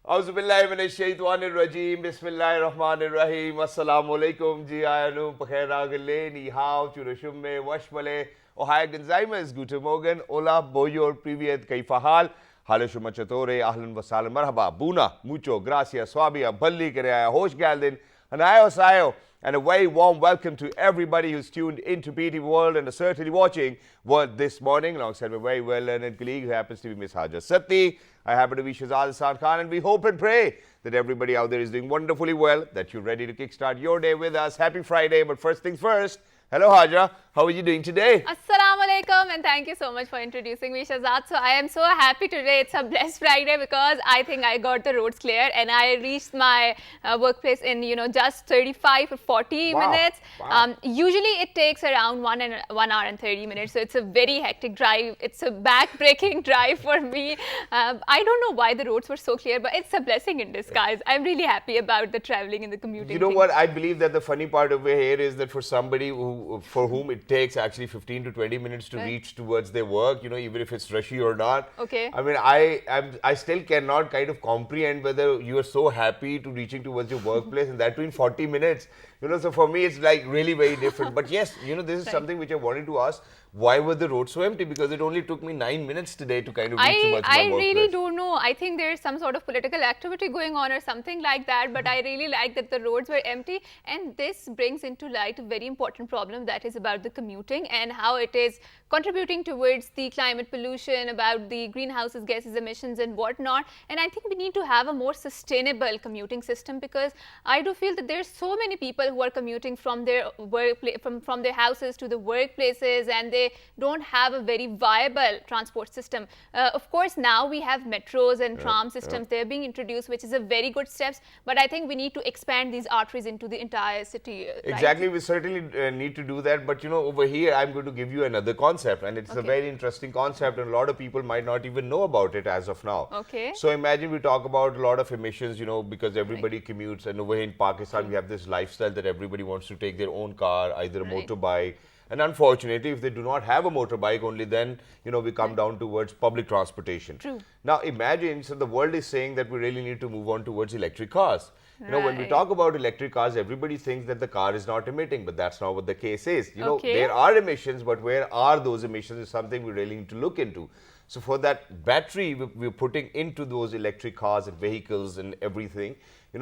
Auzubillahiminashaitanirrajim. Bismillahirrahmanirrahim. Assalamu alaikum. Ji ayanu pakhairagale ni hao churashumme washmale. Ohio Gonzaimas. Guten Morgen. Hola, boyor, privyet, kaifahal. Halashuma chatore. Ahlan wasal marhaba. Buna, mucho, gracias, swabia, balli karaya, hosh galdin. Anayo sayo. And a very warm welcome to everybody who's tuned into PT World and certainly watching World this morning alongside my very well-learned colleague who happens to be Miss Haja Satti. I happen to be Shahzad Hassan Khan, and we hope and pray that everybody out there is doing wonderfully well, that you're ready to kickstart your day with us. Happy Friday, but first things first. Hello Haja, how are you doing today? Assalamu alaikum, and thank you so much for introducing me, Shahzad. So I am so happy today. It's a blessed Friday because I think I got the roads clear and I reached my workplace in just 35 or 40 minutes. Wow. Usually it takes around 1 hour and 30 minutes. So it's a very hectic drive. It's a back-breaking drive for me. I don't know why the roads were so clear, but it's a blessing in disguise. I'm really happy about the traveling and the commuting. You know what? I believe that the funny part over here is that for somebody for whom it takes actually 15 to 20 minutes to reach towards their work, even if it's rushy or not. Okay. I mean, I still cannot kind of comprehend whether you are so happy to reaching towards your workplace and that too in 40 minutes. So for me, it's like really very different. But yes, this is something which I wanted to ask. Why were the roads so empty? Because it only took me 9 minutes today to kind of reach towards my workplace. I really don't know. I think there is some sort of political activity going on or something like that. But I really like that the roads were empty. And this brings into light a very important problem that is about the commuting and how it is contributing towards the climate pollution, about the greenhouse gases emissions and whatnot. And I think we need to have a more sustainable commuting system because I do feel that there's so many people who are commuting from their workplace, from their houses to the workplaces, and they don't have a very viable transport system. Of course, now we have metros and tram systems. They're being introduced, which is a very good steps. But I think we need to expand these arteries into the entire city. Exactly, we certainly need to do that. But over here, I'm going to give you another concept, and it's a very interesting concept, and a lot of people might not even know about it as of now. Okay. So imagine we talk about a lot of emissions, because everybody commutes, and over here in Pakistan, we have this lifestyle that everybody wants to take their own car, either a motorbike. And unfortunately, if they do not have a motorbike, only then, we come down towards public transportation. True. Now, imagine, so the world is saying that we really need to move on towards electric cars. When we talk about electric cars, everybody thinks that the car is not emitting, but that's not what the case is. There are emissions, but where are those emissions is something we really need to look into. So for that battery we're putting into those electric cars and vehicles and everything,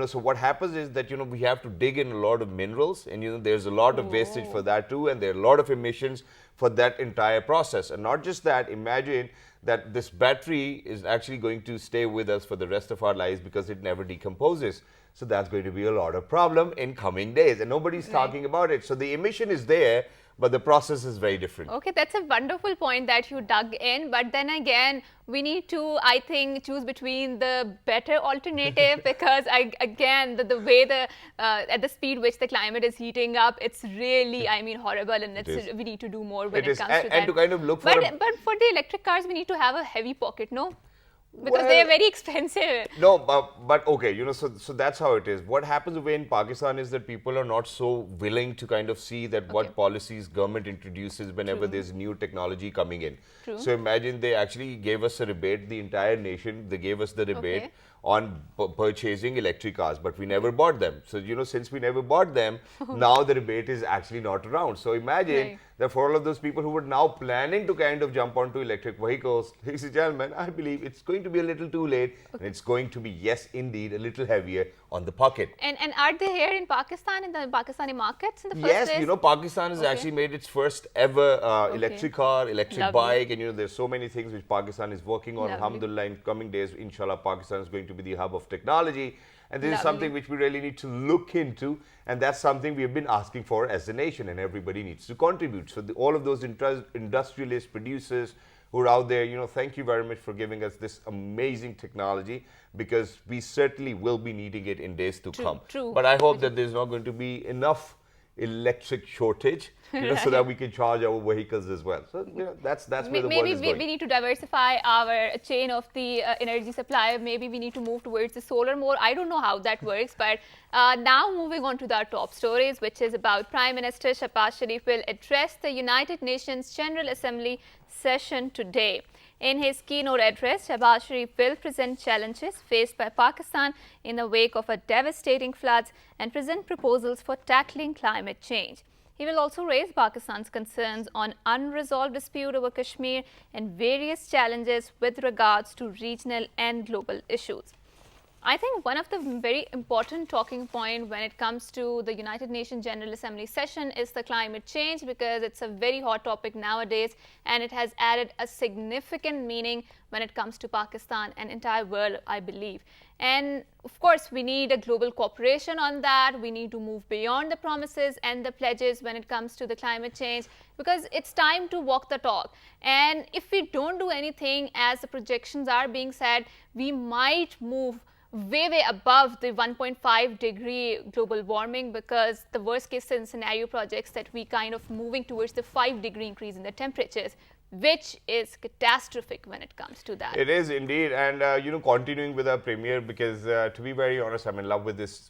so what happens is that, we have to dig in a lot of minerals and, there's a lot of wastage for that too, and there are a lot of emissions for that entire process. And not just that, imagine that this battery is actually going to stay with us for the rest of our lives because it never decomposes. So that's going to be a lot of problem in coming days, and nobody's talking about it. So the emission is there, but the process is very different. Okay, that's a wonderful point that you dug in. But then again, we need to, I think, choose between the better alternative because, again, the way at the speed which the climate is heating up, it's really, horrible, and we need to do more when it comes to that. And to kind of look for but for the electric cars, we need to have a heavy pocket, no? Because they are very expensive. No, but okay, so that's how it is. What happens away in Pakistan is that people are not so willing to kind of see that what policies government introduces whenever there's new technology coming in. True. So imagine they actually gave us a rebate, the entire nation, they gave us the rebate on purchasing electric cars, but we never bought them. So, since we never bought them, now the rebate is actually not around. So imagine that for all of those people who were now planning to kind of jump onto electric vehicles, ladies and gentlemen, I believe it's going to be a little too late, and it's going to be, yes, indeed, a little heavier on the pocket. And are they here in Pakistan, in the Pakistani markets in the first place? Yes, Pakistan has actually made its first ever electric car, electric bike, and there's so many things which Pakistan is working on. Alhamdulillah, in coming days, inshallah, Pakistan is going to be the hub of technology. And this is something which we really need to look into, and that's something we have been asking for as a nation, and everybody needs to contribute. So all of those industrialists, producers who are out there, thank you very much for giving us this amazing technology, because we certainly will be needing it in days to come. True. But I hope that there's not going to be enough electric shortage, so that we can charge our vehicles as well. So that's where the world is going. We need to diversify our chain of the energy supply. Maybe we need to move towards the solar more. I don't know how that works, but now moving on to the top stories, which is about Prime Minister Shahbaz Sharif will address the United Nations General Assembly session today. In his keynote address, Shehbaz Sharif will present challenges faced by Pakistan in the wake of a devastating floods and present proposals for tackling climate change. He will also raise Pakistan's concerns on unresolved dispute over Kashmir and various challenges with regards to regional and global issues. I think one of the very important talking point when it comes to the United Nations General Assembly session is the climate change, because it's a very hot topic nowadays and it has added a significant meaning when it comes to Pakistan and entire world, I believe. And of course, we need a global cooperation on that. We need to move beyond the promises and the pledges when it comes to the climate change, because it's time to walk the talk. And if we don't do anything, as the projections are being said, we might move way above the 1.5 degree global warming, because the worst case scenario projects that we kind of moving towards the 5-degree increase in the temperatures, which is catastrophic when it comes to that. It is indeed. And continuing with our premier, because to be very honest, I'm in love with this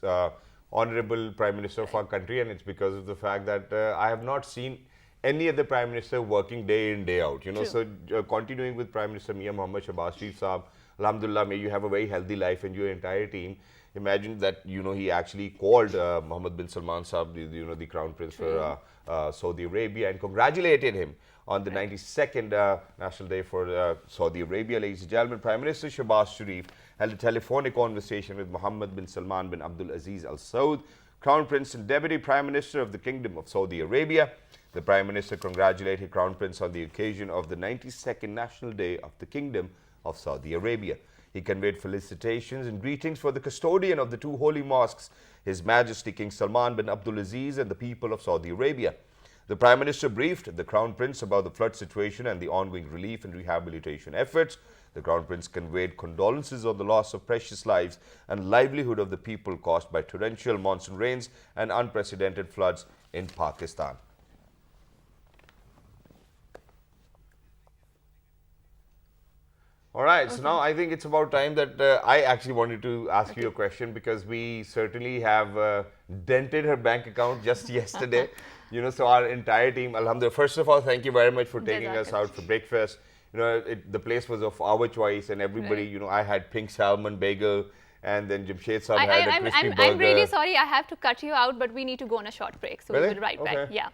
honorable Prime Minister of our country, and it's because of the fact that I have not seen any other Prime Minister working day in, day out. So continuing with Prime Minister Mia Mohammad Shehbaz Sharif Saab, Alhamdulillah, may you have a very healthy life and your entire team. Imagine that, he actually called Mohammed bin Salman Saab, the Crown Prince for Saudi Arabia, and congratulated him on the 92nd National Day for Saudi Arabia. Ladies and gentlemen, Prime Minister Shehbaz Sharif held a telephonic conversation with Mohammed bin Salman bin Abdul Aziz Al Saud, Crown Prince and Deputy Prime Minister of the Kingdom of Saudi Arabia. The Prime Minister congratulated Crown Prince on the occasion of the 92nd National Day of the Kingdom of Saudi Arabia. He conveyed felicitations and greetings for the custodian of the two holy mosques, His Majesty King Salman bin Abdul Aziz, and the people of Saudi Arabia. The Prime Minister briefed the Crown Prince about the flood situation and the ongoing relief and rehabilitation efforts. The Crown Prince conveyed condolences on the loss of precious lives and livelihood of the people caused by torrential monsoon rains and unprecedented floods in Pakistan. All right, so now I think it's about time that I actually wanted to ask you a question, because we certainly have dented her bank account just yesterday. So our entire team, alhamdulillah, first of all, thank you very much for taking us out for breakfast. The place was of our choice, and everybody, I had pink salmon bagel, and then Jamshed Saab had a crispy burger. I'm really sorry, I have to cut you out, but we need to go on a short break, so Really? we'll be right back. Yeah.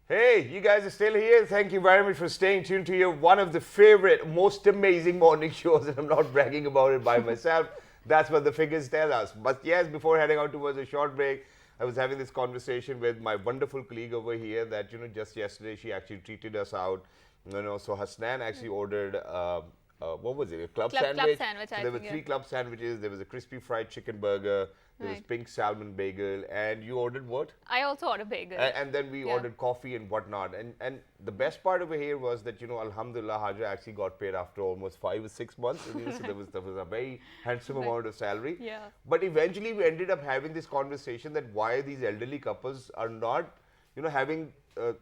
Hey, you guys are still here. Thank you very much for staying tuned to one of the favorite, most amazing morning shows, and I'm not bragging about it by myself. That's what the figures tell us. But yes, before heading out towards a short break, I was having this conversation with my wonderful colleague over here that, just yesterday she actually treated us out. So Hasnan actually ordered, what was it, a club sandwich? Club sandwich, so there were 3 club sandwiches. There was a crispy fried chicken burger. There was pink salmon bagel, and you ordered what? I also ordered bagel. And then we ordered coffee and whatnot. And the best part over here was that, alhamdulillah, Haja actually got paid after almost 5 or 6 months. So there was a very handsome amount of salary. Yeah. But eventually we ended up having this conversation that why these elderly couples are not, having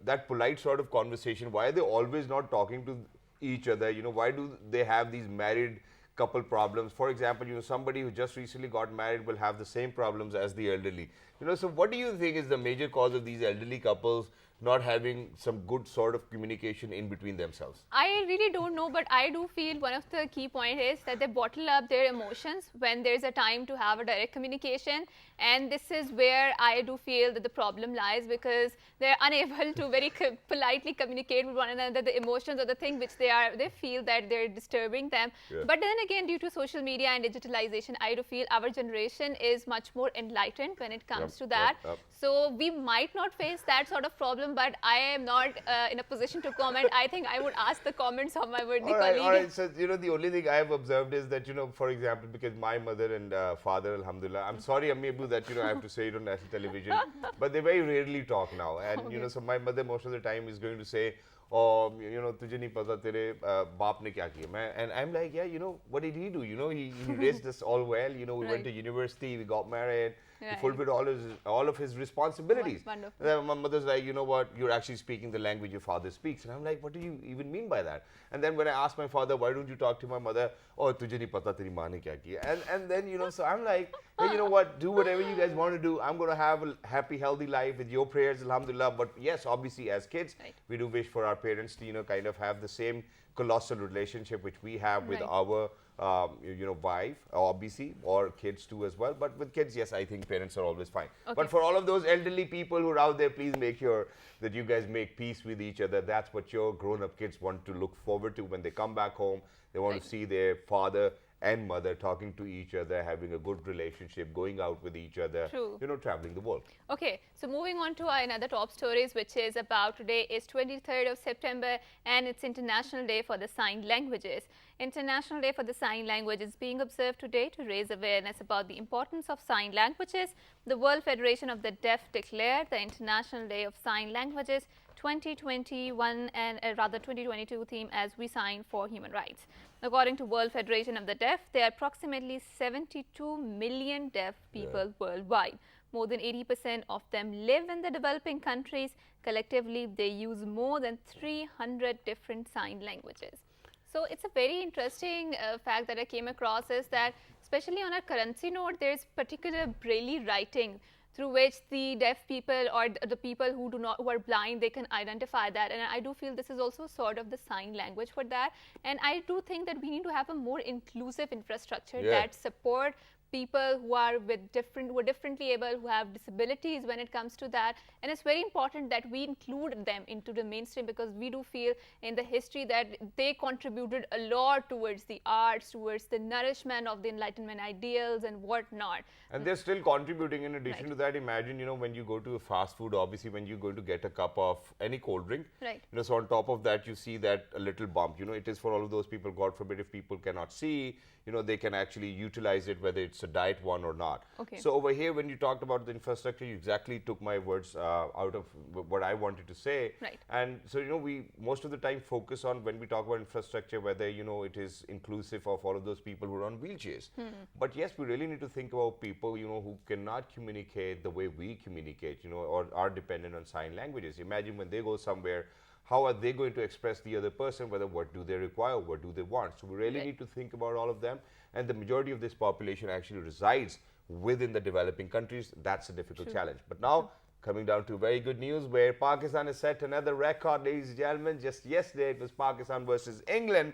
that polite sort of conversation. Why are they always not talking to each other? Why do they have these married couple problems? For example, somebody who just recently got married will have the same problems as the elderly. So what do you think is the major cause of these elderly couples not having some good sort of communication in between themselves? I really don't know, but I do feel one of the key points is that they bottle up their emotions when there's a time to have a direct communication. And this is where I do feel that the problem lies, because they're unable to very politely communicate with one another the emotions or the thing which they feel that they're disturbing them. Yeah. But then again, due to social media and digitalization, I do feel our generation is much more enlightened when it comes to that. So we might not face that sort of problem, but I am not in a position to comment. I think I would ask the comments of my worthy colleague. All right. So, the only thing I have observed is that, for example, because my mother and father, alhamdulillah, I'm sorry, Ammi Abu, that, I have to say it on national television, but they very rarely talk now. And, so my mother most of the time is going to say, oh, tujhe nahi pata tere baap ne kya kiya. And I'm like, yeah, what did he do? He raised us all well. We went to university, we got married. He fulfilled all of his responsibilities. Wonderful. My mother's like, you know what, you're actually speaking the language your father speaks. And I'm like, what do you even mean by that? And then when I asked my father, why don't you talk to my mother? Oh, tujhe nahi pata teri maa ne kya kiya. And then, so I'm like, hey, you know what, do whatever you guys want to do. I'm going to have a happy, healthy life with your prayers, alhamdulillah. But yes, obviously as kids, we do wish for our parents to, kind of have the same colossal relationship which we have with our wife, obviously, or kids too as well. But with kids, yes, I think parents are always fine. But for all of those elderly people who are out there, please make sure that you guys make peace with each other. That's what your grown-up kids want to look forward to when they come back home. They want to see their father and mother talking to each other, having a good relationship, going out with each other, traveling the world. Okay, so moving on to our another top stories, which is about today is 23rd of September, and it's International Day for the Sign Languages. International Day for the Sign Language is being observed today to raise awareness about the importance of sign languages. The World Federation of the Deaf declared the International Day of Sign Languages 2021 and rather 2022 theme as We Sign for Human Rights. According to World Federation of the Deaf, there are approximately 72 million deaf people worldwide. More than 80% of them live in the developing countries. Collectively, they use more than 300 different sign languages. So it's a very interesting fact that I came across is that, especially on our currency note, there's particular braille writing through which the deaf people or the people who are blind, they can identify that. And I do feel this is also sort of the sign language for that. And I do think that we need to have a more inclusive infrastructure that support people who are differently able, who have disabilities when it comes to that. And it's very important that we include them into the mainstream, because we do feel in the history that they contributed a lot towards the arts, towards the nourishment of the Enlightenment ideals and whatnot. And they're still contributing. In addition to that, imagine, when you go to a fast food, obviously when you're going to get a cup of any cold drink, so on top of that, you see that a little bump, it is for all of those people, God forbid, if people cannot see, they can actually utilize it, whether it's a diet one or not. So over here, when you talked about the infrastructure, you exactly took my words out of what I wanted to say. And so, we most of the time focus on, when we talk about infrastructure, whether, it is inclusive of all of those people who are on wheelchairs. But yes, we really need to think about people, who cannot communicate the way we communicate, or are dependent on sign languages. Imagine when they go somewhere, how are they going to express the other person, whether what do they require, what do they want? So we really need to think about all of them. And the majority of this population actually resides within the developing countries. That's a difficult challenge. But now, coming down to very good news, where Pakistan has set another record, ladies and gentlemen. Just yesterday, it was Pakistan versus England,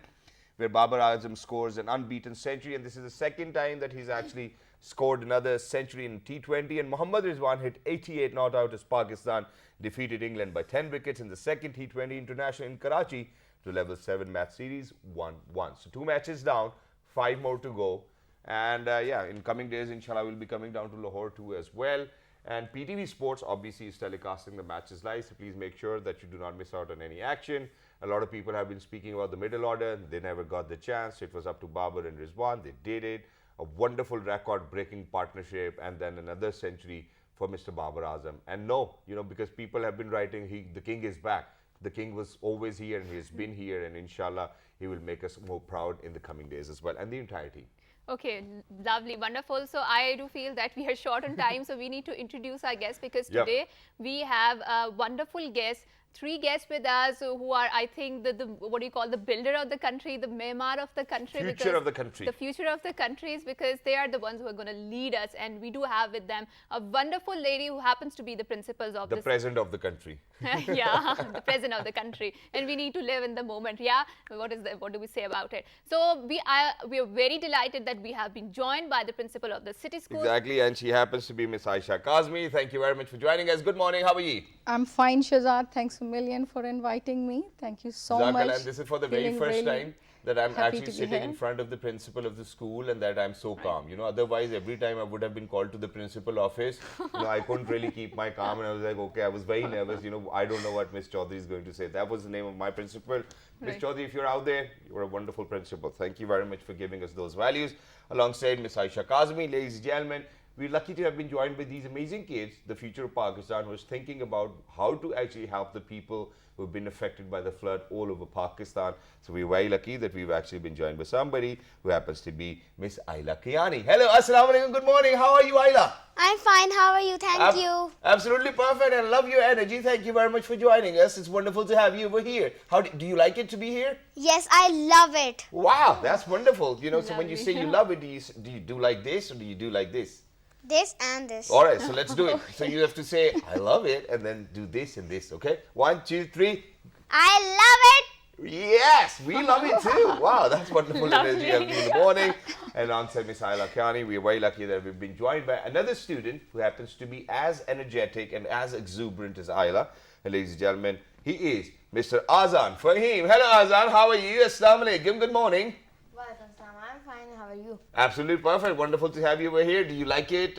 where Babar Azam scores an unbeaten century. And this is the second time that he's actually scored another century in T20. And Mohammad Rizwan hit 88 not out as Pakistan defeated England by 10 wickets in the second T20 international in Karachi to level 7-match series 1-1. So 2 matches down, 5 more to go. And in coming days, inshallah, we'll be coming down to Lahore too as well. And PTV Sports obviously is telecasting the matches live, so please make sure that you do not miss out on any action. A lot of people have been speaking about the middle order. They never got the chance. It was up to Babar and Rizwan. They did it. A wonderful record-breaking partnership, and then another century for Mr. Babar Azam. And no, because people have been writing, the king is back. The king was always here, and he has been here, and inshallah, he will make us more proud in the coming days as well, and the entire team. Okay, lovely, wonderful. So I do feel that we are short on time, so we need to introduce our guest, because today we have a wonderful guest three guests with us who are, I think, the what do you call, the builder of the country, the Myanmar of the country. Future of the country. The future of the country is because they are the ones who are going to lead us. And we do have with them a wonderful lady who happens to be the principals of the president of the country. Yeah, the president of the country. And we need to live in the moment. Yeah, what do we say about it? So we are very delighted that we have been joined by the principal of the city school. Exactly, and she happens to be Miss Aisha Kazmi. Thank you very much for joining us. Good morning. How are you? I'm fine, Shazad. Thanks a million for inviting me. Thank you so much. And this is for the very first time that I'm actually sitting in front of the principal of the school, and that I'm so calm. You know, otherwise every time I would have been called to the principal office, you know, I couldn't really keep my calm, and I was like, okay, I was very nervous. You know, I don't know what Miss Chaudhary is going to say. That was the name of my principal. Miss Chaudhary, if you're out there, you're a wonderful principal. Thank you very much for giving us those values. Alongside Miss Aisha Kazmi, ladies and gentlemen, we're lucky to have been joined by these amazing kids. The future of Pakistan was thinking about how to actually help the people who have been affected by the flood all over Pakistan. So we're very lucky that we've actually been joined by somebody who happens to be Miss Aila Kiani. Hello, assalamu alaikum, good morning. How are you, Aila? I'm fine. How are you? Thank you. Absolutely perfect, and I love your energy. Thank you very much for joining us. It's wonderful to have you over here. How do you like it to be here? Yes, I love it. Wow, that's wonderful. You know, so when you say you love it, do you do like this or do you do like this? This and this. All right, so let's do it. So you have to say, I love it, and then do this and this, okay? 1, 2, 3. I love it. Yes, we love it too. Wow, that's wonderful energy in the morning. And alongside Miss Aila Kiani, we are very lucky that we've been joined by another student who happens to be as energetic and as exuberant as Aila. And ladies and gentlemen, he is Mr. Azan Fahim. Hello, Azan. How are you? Assalamu alaikum. Good morning. I'm fine. How are you? Absolutely perfect. Wonderful to have you over here. Do you like it,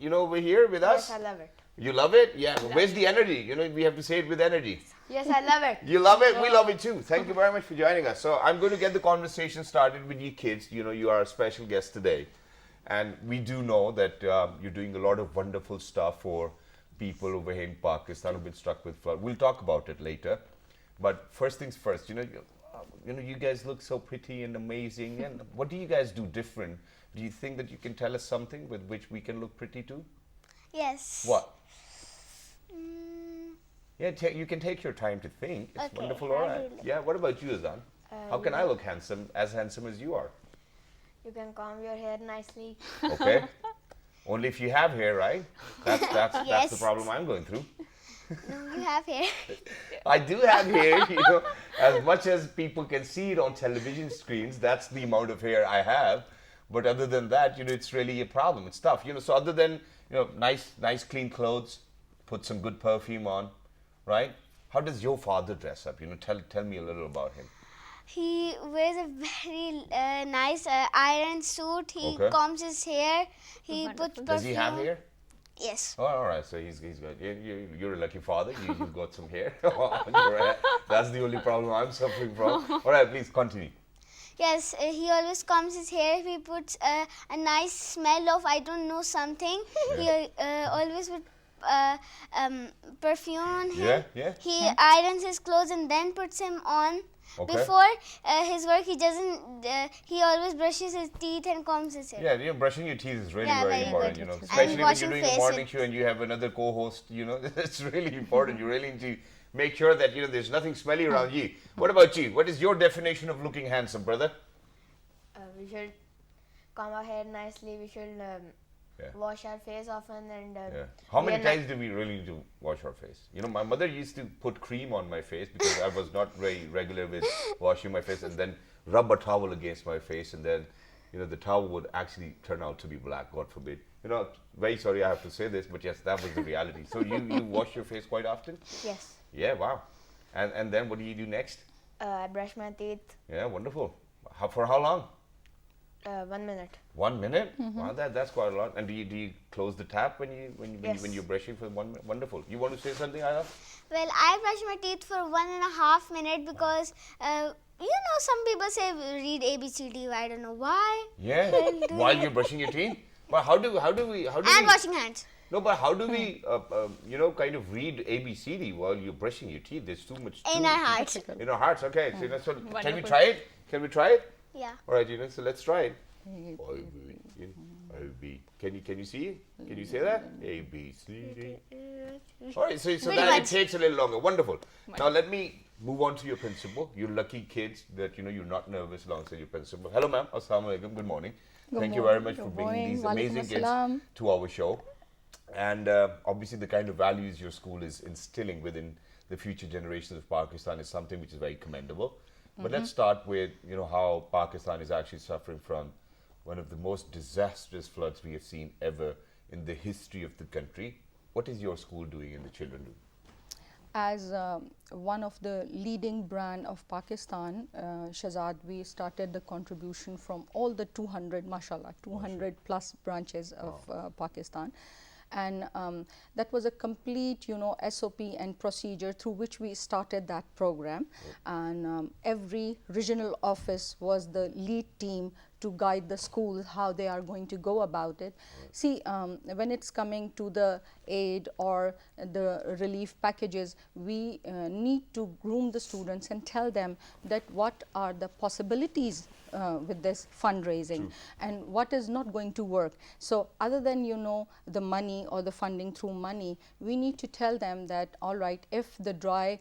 you know, over here with us? Yes, I love it. You love it? Yeah. Where's the energy? You know, we have to say it with energy. Yes, I love it. You love it? We love it too. Thank you very much for joining us. So I'm going to get the conversation started with you kids. You know, you are a special guest today. And we do know that you're doing a lot of wonderful stuff for people over here in Pakistan who've been struck with flood. We'll talk about it later. But first things first, you know, you guys look so pretty and amazing. And what do you guys do different? Do you think that you can tell us something with which we can look pretty too? Yes. What? Yeah, you can take your time to think. It's Okay, wonderful, all right. Yeah, what about you, Azan? How can I look handsome, as handsome as you are? You can comb your hair nicely. Okay. Only if you have hair, right? That's the Yes. problem I'm going through. No, you have hair. I do have hair, you know, as much as people can see it on television screens, that's the amount of hair I have. But other than that, you know, it's really a problem. It's tough, you know. So other than, you know, nice clean clothes, put some good perfume on, right? How does your father dress up? You know, tell me a little about him. He wears a very nice iron suit. He Okay. combs his hair. He puts perfume. Does he have hair? Yes. Oh, all right, so he's good. You're a lucky father. You've got some hair on your head. That's the only problem I'm suffering from. All right, please continue. Yes, he always combs his hair. He puts a nice smell of, I don't know, something. He always put perfume on him. Yeah. He irons his clothes and then puts him on. Okay. Before his work, he doesn't. He always brushes his teeth and combs his hair. Yeah, you know, brushing your teeth is really Yeah, very very important, good. you know. And Especially when you're washing doing a face morning and- show and you have another co-host, you know, it's really important. You really need to make sure that, you know, there's nothing smelly around you. What about you? What is your definition of looking handsome, brother? We should comb our hair nicely. We should wash our face often and Yeah. How many times do we really need to wash our face? You know, my mother used to put cream on my face because I was not very regular with washing my face, and then rub a towel against my face, and then, you know, the towel would actually turn out to be black, God forbid. You know, very sorry I have to say this, but yes, that was the reality. So you wash your face quite often? yes, Yeah, wow. And then what do you do next? I brush my teeth. Yeah, wonderful. For how long? 1 minute. 1 minute? Wow, that's quite a lot. And do you close the tap when Yes. you're brushing for 1 minute? Wonderful. You want to say something, Ayla? Well, I brush my teeth for 1.5 minutes because, you know, some people say read ABCD. I don't know why. Yeah. While you're brushing your teeth? But how do we And washing hands. No, but how do we you know, kind of read ABCD while you're brushing your teeth? There's too much In our hearts. in our hearts. Okay. So, you know, so can we Wonderful. try it? Can we try it? Yeah. All right, you know, so let's try it. A B. Can you see it? Can you say that? A B C D. All right, so Pretty that it much. takes a little longer. Wonderful. Now let me move on to your principal. You lucky kids that you're not nervous alongside your principal. Hello, ma'am. Assalamu alaikum. Good morning. Thank you very much for bringing these amazing kids to our show. And obviously, the kind of values your school is instilling within the future generations of Pakistan is something which is very commendable. But let's start with how Pakistan is actually suffering from one of the most disastrous floods we have seen ever in the history of the country. What is your school doing and the children doing? As one of the leading brand of Pakistan, Shahzad, we started the contribution from all the 200, mashallah, 200 plus branches of Pakistan. And that was a complete, SOP and procedure through which we started that program. And every regional office was the lead team to guide the schools how they are going to go about it. See, when it's coming to the aid or the relief packages, we need to groom the students and tell them that what are the possibilities with this fundraising and what is not going to work. So other than the money or the funding through money, we need to tell them that all right, if the dry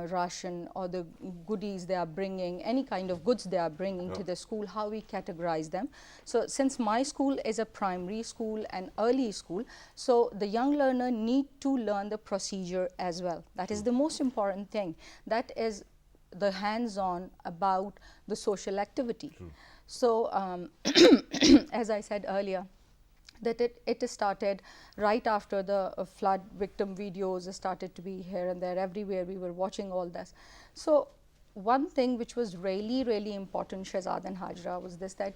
ration or the goodies they are bringing, any kind of goods they are bringing to the school, how we categorize them. So since my school is a primary school and early school, so the young learner need to learn the procedure as well. That is the most important thing. That is the hands-on about the social activity. So as I said earlier, that it started right after the flood victim videos started to be here and there everywhere. We were watching all this. So one thing which was really, really important, Shahzad and Hajra, was this, that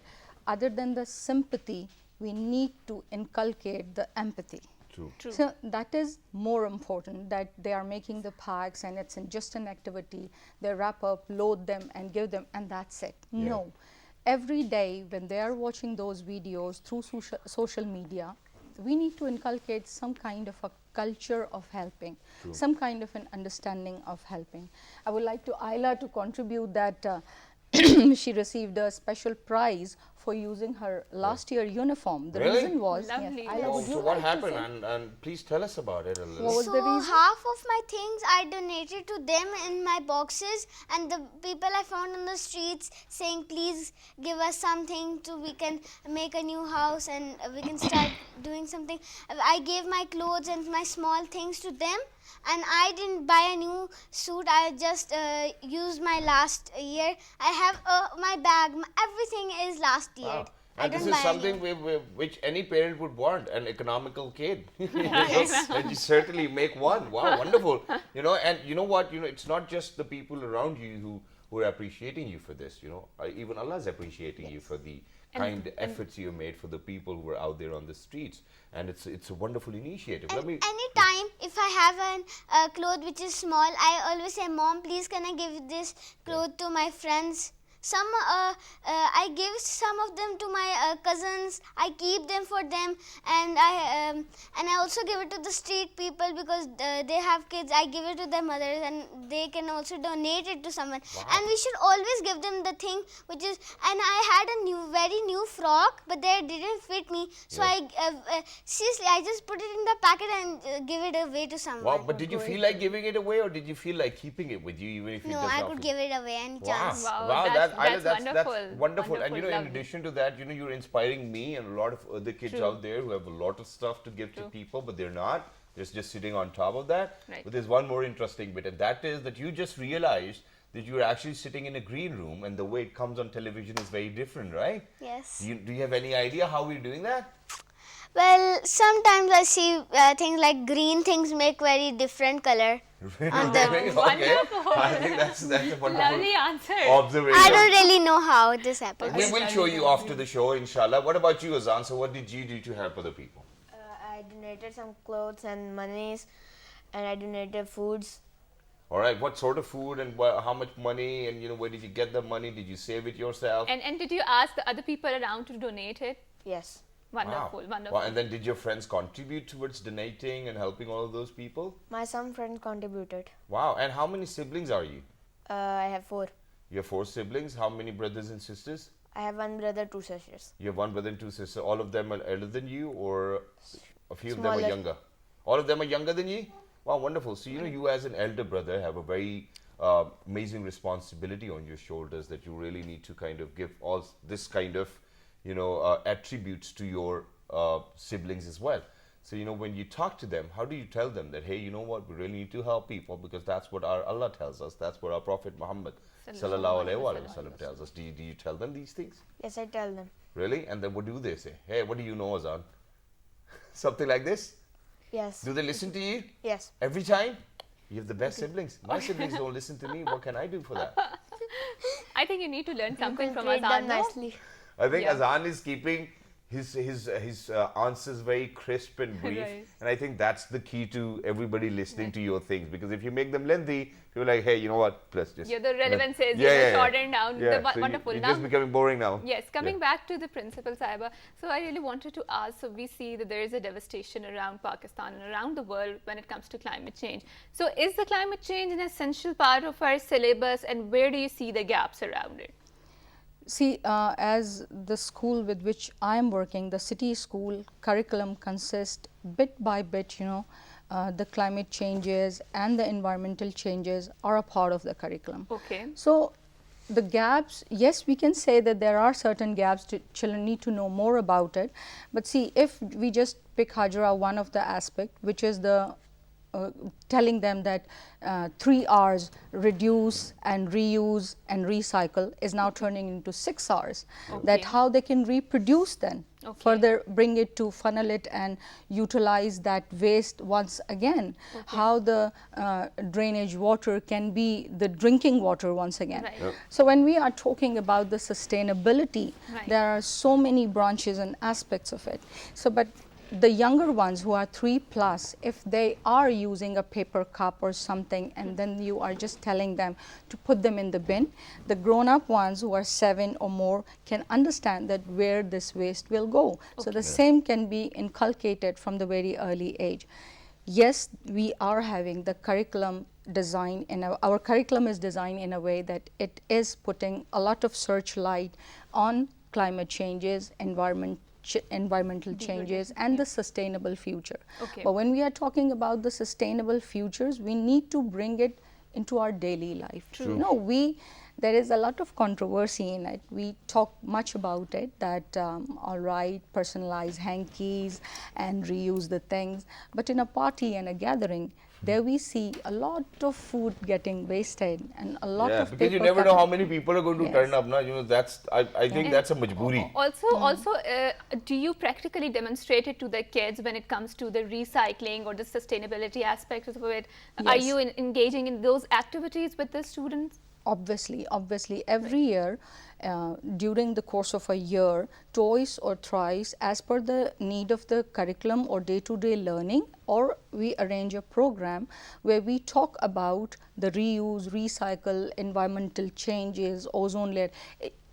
other than the sympathy, we need to inculcate the empathy. True. So that is more important, that they are making the packs and it's just an activity. They wrap up, load them and give them and that's it. Yeah. No. Every day when they are watching those videos through social media, we need to inculcate some kind of a culture of helping, some kind of an understanding of helping. I would like to Ayla to contribute that she received a special prize for using her last year uniform. The Really? reason was, Lovely. Ayla, Oh, would you so what like to happened? say? And please tell us about it a little. What was So the reason? half of my things I donated to them in my boxes, and the people I found on the streets saying, please give us something so we can make a new house and we can start doing something. I gave my clothes and my small things to them, and I didn't buy a new suit. I just used my last year. I have my bag. Everything is last year. Wow. I And this don't is buy something which any parent would want, an economical kid. And you certainly make one. Wow, wonderful. And you know what? It's not just the people around you who are appreciating you for this. Even Allah is appreciating you for the kind efforts you made for the people who are out there on the streets. And it's a wonderful initiative. And anytime if I have a cloth which is small, I always say, Mom, please can I give this cloth to my friends? Some I give some of them to my cousins. I keep them for them, and I also give it to the street people because they have kids. I give it to their mothers, and they can also donate it to someone. Wow. And we should always give them the thing which is. And I had a very new frock, but they didn't fit me. So I seriously I just put it in the packet and give it away to someone. Wow, but did you feel like giving it away, or did you feel like keeping it with you, even if you No, does I not could fit? give it away any Wow. chance. Wow, that's wonderful. Wonderful. And Wonderful, in lovely. addition to that, you're inspiring me and a lot of other kids out there who have a lot of stuff to give to people, but they're not. They're just sitting on top of that. Right. But there's one more interesting bit, and that is that you just realized that you're actually sitting in a green room, and the way it comes on television is very different, right? Yes. Do you have any idea how we're doing that? Well, sometimes I see things like green things make very different color. On them. Okay. Wonderful. I think that's a wonderful Lovely answer. observation. I don't really know how this happens. We will show you after the show, inshallah. What about you, Azan? So what did you do to help other people? I donated some clothes and monies, and I donated foods. All right, what sort of food and how much money, and where did you get the money? Did you save it yourself? And did you ask the other people around to donate it? Yes. Wonderful, Wow. wonderful. Wow, and then did your friends contribute towards donating and helping all of those people? Some friends contributed. Wow, and how many siblings are you? I have 4. You have 4 siblings. How many brothers and sisters? I have 1 brother, 2 sisters. You have 1 brother and 2 sisters. All of them are elder than you, or a few of them Smaller. are younger? All of them are younger than you? Wow, wonderful. So, you as an elder brother have a very amazing responsibility on your shoulders that you really need to kind of give all this kind of, attributes to your siblings as well. So, when you talk to them, how do you tell them that, hey, you know what, we really need to help people because that's what our Allah tells us, that's what our Prophet Muhammad Sallallahu Alaihi Wasallam tells us. Do you tell them these things? Yes, I tell them. Really? And then what do they say? Hey, what do you know, Azan? Something like this? Yes. Do they listen to you? Yes. Every time? You have the best siblings. My siblings don't listen to me. What can I do for that? I think you need to learn something from Treat them Azan. nicely. I think Yeah. Azan is keeping his answers very crisp and brief, Right. and I think that's the key to everybody listening to your things, because if you make them lengthy, people are like, hey, you know what, let's just The relevance is shortened down. So Wonderful. you're Now, just becoming boring now. yes, coming back to the principal, Saiba. So I really wanted to ask, so we see that there is a devastation around Pakistan and around the world when it comes to climate change. So is the climate change an essential part of our syllabus, and where do you see the gaps around it? See, as the school with which I am working, the city school curriculum consists bit by bit, the climate changes and the environmental changes are a part of the curriculum. Okay. So the gaps, yes, we can say that there are certain gaps, children need to know more about it. But see, if we just pick Hajra, one of the aspect, which is the telling them that 3 R's, reduce and reuse and recycle, is now turning into 6 R's. That how they can reproduce then, further bring it to funnel it and utilize that waste once again. How the drainage water can be the drinking water once again. Right. Yep. So when we are talking about the sustainability, Right. there are so many branches and aspects of it. So, but the younger ones who are 3+, if they are using a paper cup or something, and then you are just telling them to put them in the bin, the grown-up ones who are 7 or more can understand that where this waste will go. So the same can be inculcated from the very early age. Yes, we are having the curriculum design, and our curriculum is designed in a way that it is putting a lot of searchlight on climate changes, environmental changes and the sustainable future. But when we are talking about the sustainable futures, we need to bring it into our daily life. True. There is a lot of controversy in it. We talk much about it, that all right, personalize hankies and reuse the things. But in a party and a gathering, there we see a lot of food getting wasted and a lot of because you paper never know cutting. how many people are going to turn up now. I think that's a majboori. Also, do you practically demonstrate it to the kids when it comes to the recycling or the sustainability aspects of it? Are Yes. you engaging in those activities with the students? Obviously, every year during the course of a year, twice or thrice, as per the need of the curriculum or day-to-day learning, or we arrange a program where we talk about the reuse, recycle, environmental changes, ozone layer.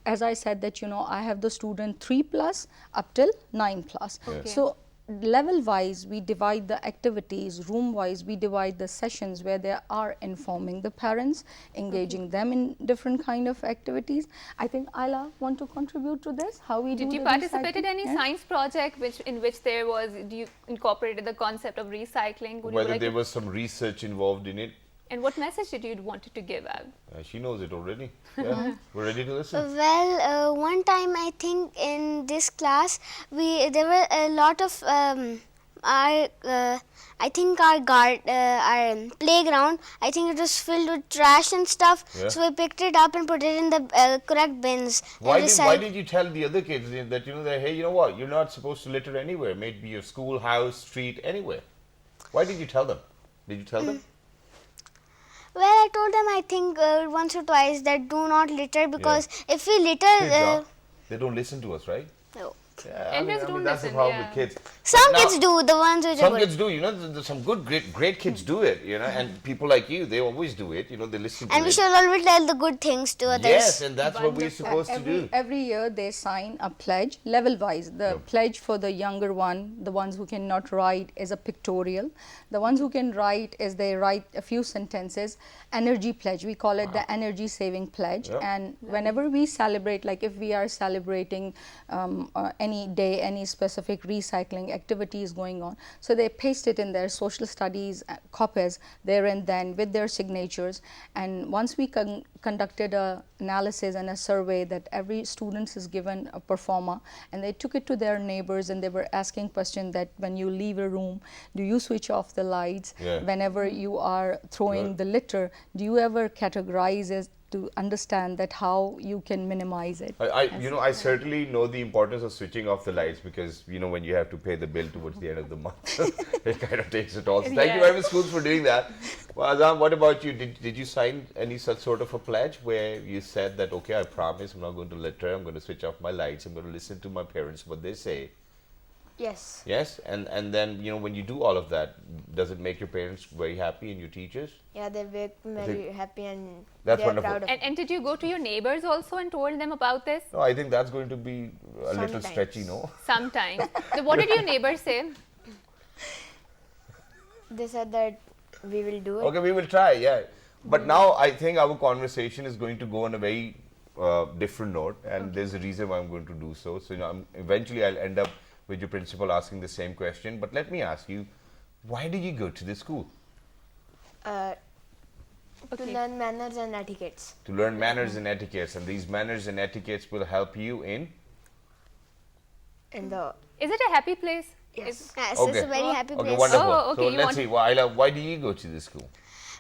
As I said that, I have the student 3+ up till 9+. So level wise we divide the activities, room wise we divide the sessions where they are informing the parents, engaging them in different kind of activities. I think Ayla want to contribute to this, how we Did do you the participate in recycling? any Yeah. science project in which there was, you incorporated the concept of recycling? Would you Whether like there to- was some research involved in it. And what message did you wanted to give out? She knows it already. Yeah, we're ready to listen. Well, one time I think in this class there were a lot of our playground. I think it was filled with trash and stuff. Yeah. So we picked it up and put it in the correct bins. and Why recycled. did you tell the other kids that hey, you know what, you're not supposed to litter anywhere, maybe your school, house, street, anywhere? Why did you tell them? Did you tell them? Well, I told them I think once or twice that do not litter, because if we litter, Kids they don't listen to us, right? no. Yeah, Elders don't that's the listen, problem yeah. with kids. Some Now, kids do, the ones which are Some good. kids do, there's some good, great kids do it, and people like you, they always do it, they listen to And we it. should always tell the good things to others. Yes, and that's what we're Wonderful. supposed to do. Every year they sign a pledge, level wise. The pledge for the younger one, the ones who cannot write, is a pictorial. The ones who can write they write a few sentences. Energy pledge, we call it the energy saving pledge. Yep. And whenever we celebrate, like if we are celebrating any day, any specific recycling activity is going on. So they paste it in their social studies copies there and then with their signatures. And once we conducted a analysis and a survey that every student is given a performa, and they took it to their neighbors and they were asking questions that when you leave a room, do you switch off the lights? Whenever you are throwing the litter, do you ever categorize it to understand that how you can minimize it? I certainly know the importance of switching off the lights, because when you have to pay the bill towards the end of the month, it kind of takes it all. So thank you very much, schools, for doing that. Well, Azam, what about you? Did you sign any such sort of a pledge where you said that, okay, I promise I'm not going to litter, I'm going to switch off my lights, I'm going to listen to my parents, what they say? Yes. Yes, and then when you do all of that, does it make your parents very happy and your teachers? Yeah, they make me very happy, and that's they are wonderful. proud of me. And did you go to your neighbors also and told them about this? No, I think that's going to be a little Sometimes. stretchy, no? Sometimes. So what did your neighbors say? They said that we will do it. Okay, we will try, yeah. But now I think our conversation is going to go on a very different note, and there's a reason why I'm going to do so. So eventually I'll end up with your principal asking the same question. But let me ask you, why did you go to this school? To learn manners and etiquettes. To learn manners and etiquettes, and these manners and etiquettes will help you in? And the Is it a happy place? yes. Yes, Okay. it's a very happy Okay, place. wonderful. Oh, okay, So you let's want- see, why do you go to this school?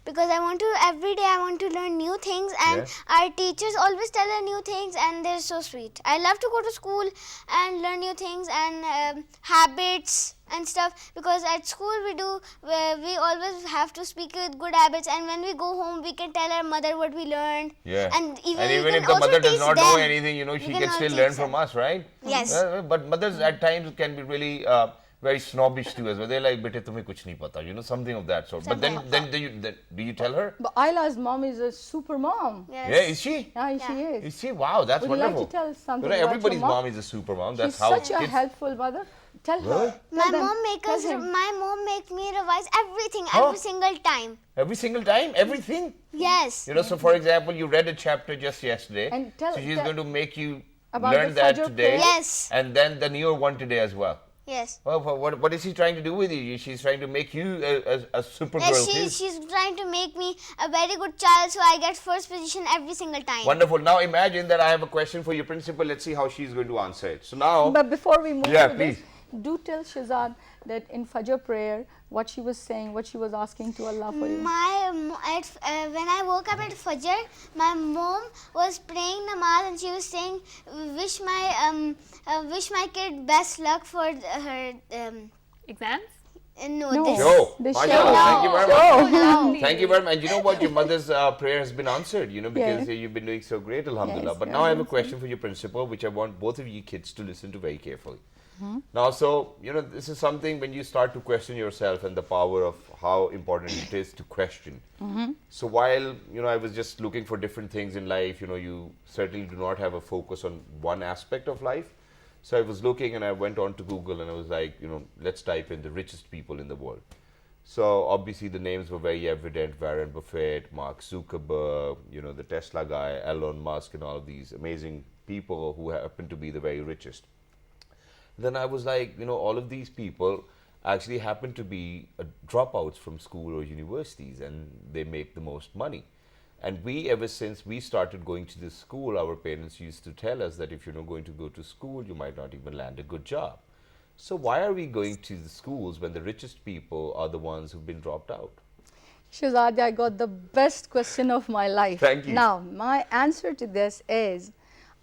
Because every day I want to learn new things, and Yeah. our teachers always tell us new things, and they're so sweet. I love to go to school and learn new things and habits and stuff, because at school we always have to speak with good habits, and when we go home we can tell our mother what we learned. Yeah. And even we if can the also mother does teach not know them. anything, she We can can still all learn teach from them. us, right? Yes. But mothers at times can be really very snobbish too as well. They're like, bete tumhe kuch nahi pata, something of that sort. But then do you tell her? But Aila's mom is a super mom. Yes. Yeah, is she? Yeah, she Yeah. is. Is she? Wow, that's Would you like wonderful. to tell something Everybody's about your mom? mom is a super mom. That's She's how such a kids. helpful mother. Tell Really? her. My tell them, mom make me revise everything every single time. Every single time, everything. Yes. So for example, you read a chapter just yesterday, And so she's tell- going to make you About learn the that Fajr today, prayer? Yes. and then the newer one today as well. Yes. Well, what is she trying to do with you? She's trying to make you a super girl. Yes, too. she's trying to make me a very good child, so I get first position every single time. Wonderful. Now imagine that I have a question for your principal. Let's see how she's going to answer it. So now, But before we move Yeah, to this, please. do tell Shazad that in Fajr prayer, what she was saying, what she was asking to Allah for you. When I woke up at Fajr, my mom was praying namaz, and she was saying, wish my kid best luck for her. Exams? No. This. Joe, The mashallah, show. thank you very much. No. Thank you very much. And you know what? Your mother's prayer has been answered, because you've been doing so great, alhamdulillah. Yes, But now I have a question for your principal, which I want both of you kids to listen to very carefully. Now, so, this is something when you start to question yourself and the power of how important it is to question. So while, I was just looking for different things in life, you certainly do not have a focus on one aspect of life. So I was looking and I went on to Google and I was like, let's type in the richest people in the world. So obviously the names were very evident: Warren Buffett, Mark Zuckerberg, the Tesla guy, Elon Musk, and all of these amazing people who happen to be the very richest. Then I was like, all of these people actually happen to be dropouts from school or universities, and they make the most money. And ever since we started going to this school, our parents used to tell us that if you're not going to go to school, you might not even land a good job. So why are we going to the schools when the richest people are the ones who've been dropped out? Shazad, I got the best question of my life. Thank you. Now, my answer to this is,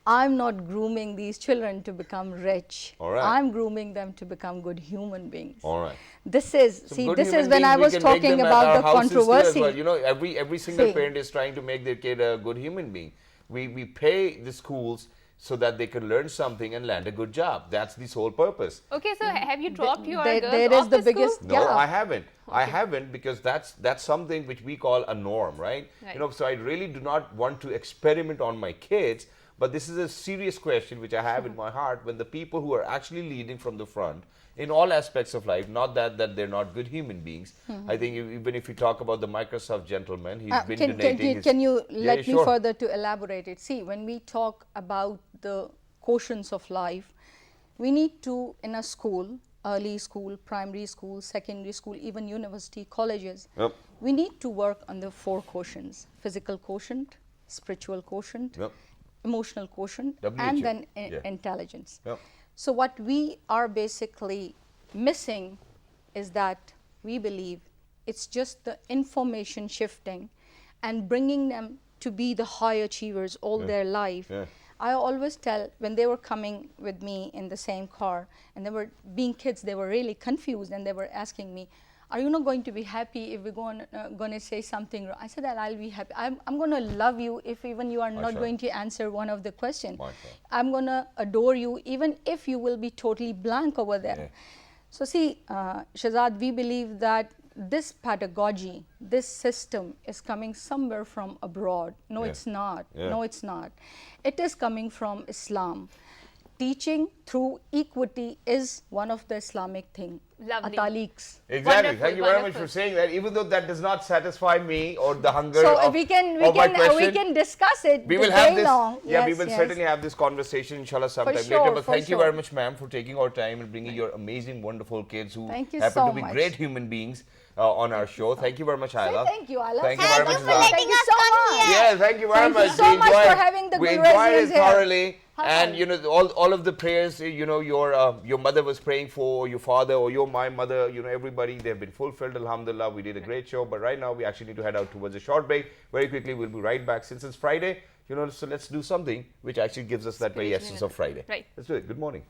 I'm not grooming these children to become rich. All right. I'm grooming them to become good human beings. All right. This is, So see, good this human is when beings, I we was can make talking them at about our the houses too as controversy. well. Every single See. parent is trying to make their kid a good human being. We pay the schools so that they can learn something and land a good job. That's the sole purpose. Okay, so have you dropped your there- girls there is off the school? biggest- No, Yeah. I haven't. I haven't, because that's something which we call a norm, right? Right. So I really do not want to experiment on my kids. But this is a serious question which I have in my heart, when the people who are actually leading from the front in all aspects of life, not that they're not good human beings. I think even if you talk about the Microsoft gentleman, he's been donating can you Yeah, let me sure. further to elaborate it? See, when we talk about the quotients of life, we need to, in a school, early school, primary school, secondary school, even university, colleges, we need to work on the 4 quotients: physical quotient, spiritual quotient, emotional quotient, and then intelligence. So what we are basically missing is that we believe it's just the information shifting and bringing them to be the high achievers all their life. I always tell, when they were coming with me in the same car and they were being kids, they were really confused and they were asking me, are you not going to be happy if we're going to say something wrong? I said that I'll be happy. I'm going to love you if even you are not going to answer one of the questions. I'm going to adore you even if you will be totally blank over there. So see, Shahzad, we believe that this pedagogy, this system is coming somewhere from abroad. No, it's not. No, it's not. It is coming from Islam. Teaching through equity is one of the Islamic things. Lovely. Ataliqs. Exactly. Wonderful, Thank you very much for saying that. Even though that does not satisfy me or the hunger So of we can discuss it. We will have this. Long. Yeah, yes, we will certainly have this conversation, inshallah, sometime later. But thank you very much, ma'am, for taking our time and bringing your amazing, wonderful kids who happen to be great human beings on our show. Thank you very much, Ayla. Thank you, Ayla. Thank you very much, for letting us come here. Yeah, thank you very much. Thank you so much for having the we good enjoyed it residents here. thoroughly. And you know, all of the prayers, you know, your mother was praying for, or your father, or my mother, you know, everybody, they've been fulfilled, alhamdulillah. We did a great show, but right now we actually need to head out towards a short break. Very quickly, we'll be right back. Since it's Friday, you know, so let's do something which actually gives us that very essence of Friday. Right. Let's do it. Good morning.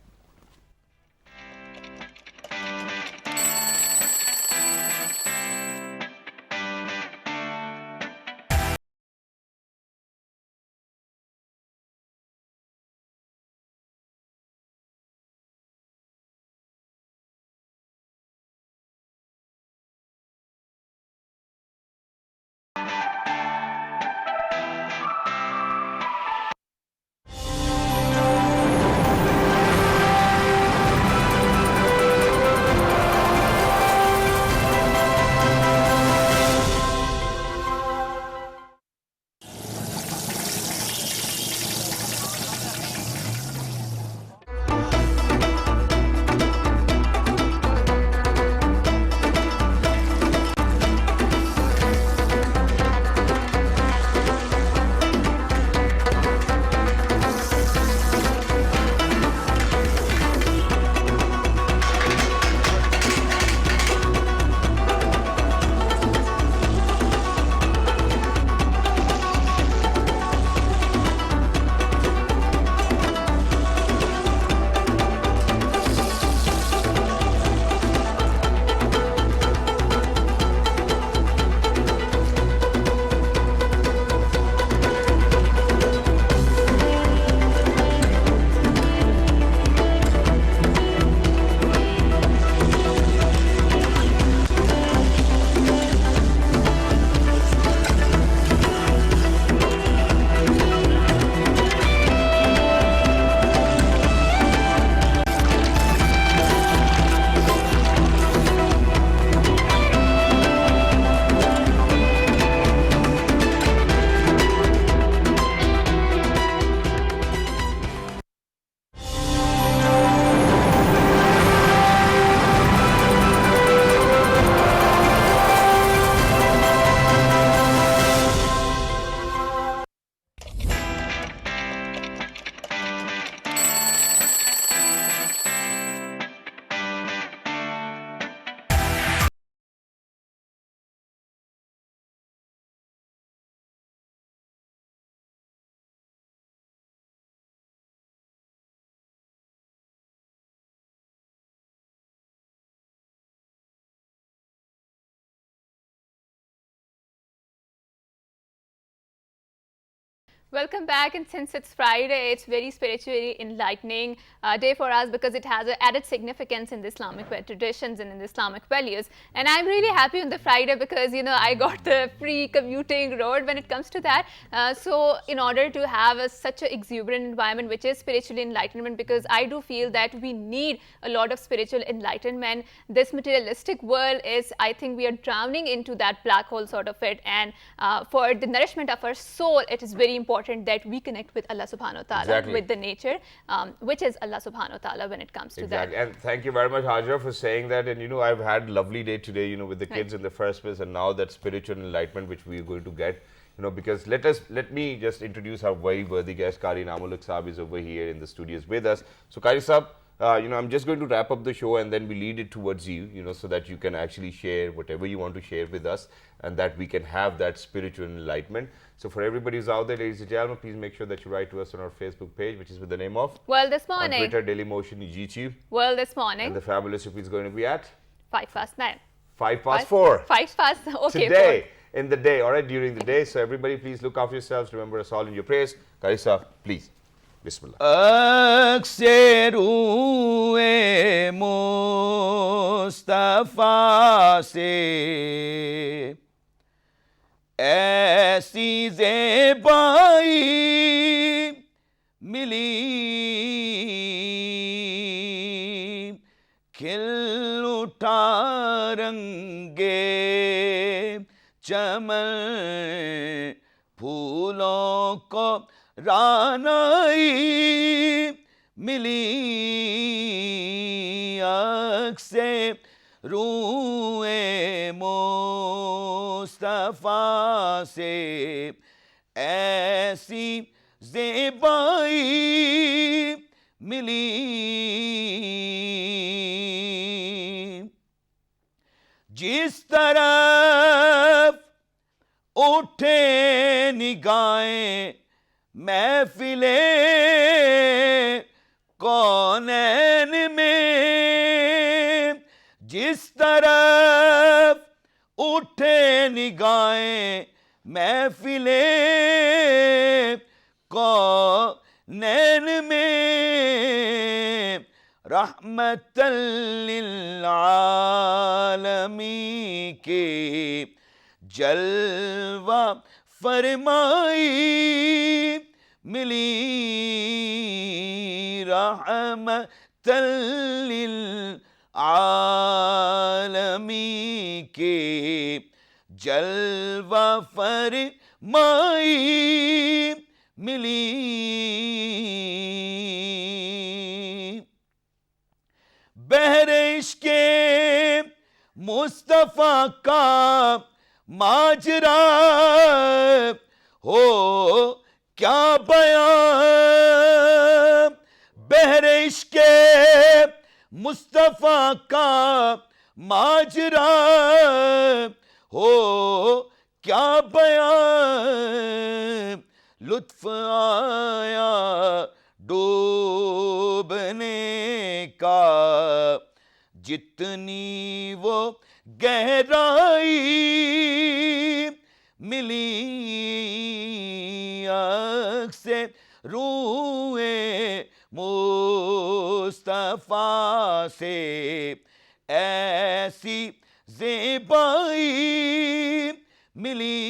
Welcome back, and since it's Friday, it's very spiritually enlightening day for us because it has an added significance in the Islamic traditions and in the Islamic values. And I'm really happy on the Friday because, you know, I got the free commuting road when it comes to that. So in order to have such an exuberant environment, which is spiritually enlightenment, because I do feel that we need a lot of spiritual enlightenment. This materialistic world is, I think we are drowning into that black hole sort of it. And for the nourishment of our soul, it is very important important that we connect with Allah subhanahu wa ta'ala, with the nature, which is Allah subhanahu wa ta'ala when it comes to that. And thank you very much, Hajra, for saying that. And I've had a lovely day today, with the kids in the first place, and now that spiritual enlightenment which we are going to get, because let me just introduce our very worthy guest. Qari Namuluk Saab is over here in the studios with us. So Qari Saab, I'm just going to wrap up the show and then we lead it towards you, so that you can actually share whatever you want to share with us and that we can have that spiritual enlightenment. So for everybody who's out there, ladies and gentlemen, please make sure that you write to us on our Facebook page, which is with the name of World This Morning. On Twitter, Dailymotion, YouTube. World This Morning. And the fabulous Rupi is going to be at 9:05. 4:05. 5 past, okay. Today, in the day, all right, during the day. So everybody, please look after yourselves. Remember us all in your prayers. Qari Saab, please. Bismillah. Akseru-e Mustafa se aisi zebai mili khil utha range chaman phoolon ko رانائی ملی آنکھ سے روئے مصطفیٰ سے ایسی زیبائی ملی جس طرف اٹھے نگاہیں محفل کونین میں جس طرف اٹھے نگاہیں محفل کونین میں رحمت للعالمین کے جلوہ فرمائی ملی رحمت للعالمین کے جلوہ فرمائی ملی بحر عشق مصطفیٰ کا ماجرا ہو کیا بیان بحر عشق مصطفیٰ کا ماجرا ہو کیا بیان لطف آیا ڈوبنے کا جتنی وہ گہرائی ملی آنکھ سے روئے مصطفیٰ سے ایسی زیبائی ملی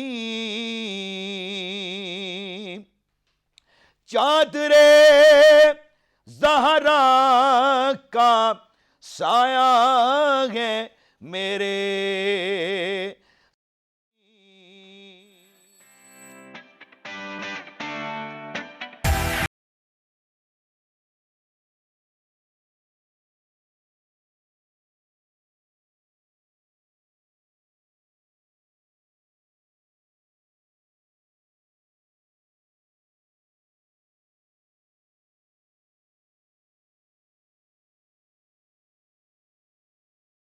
چادر زہرا کا سایہ ہے میرے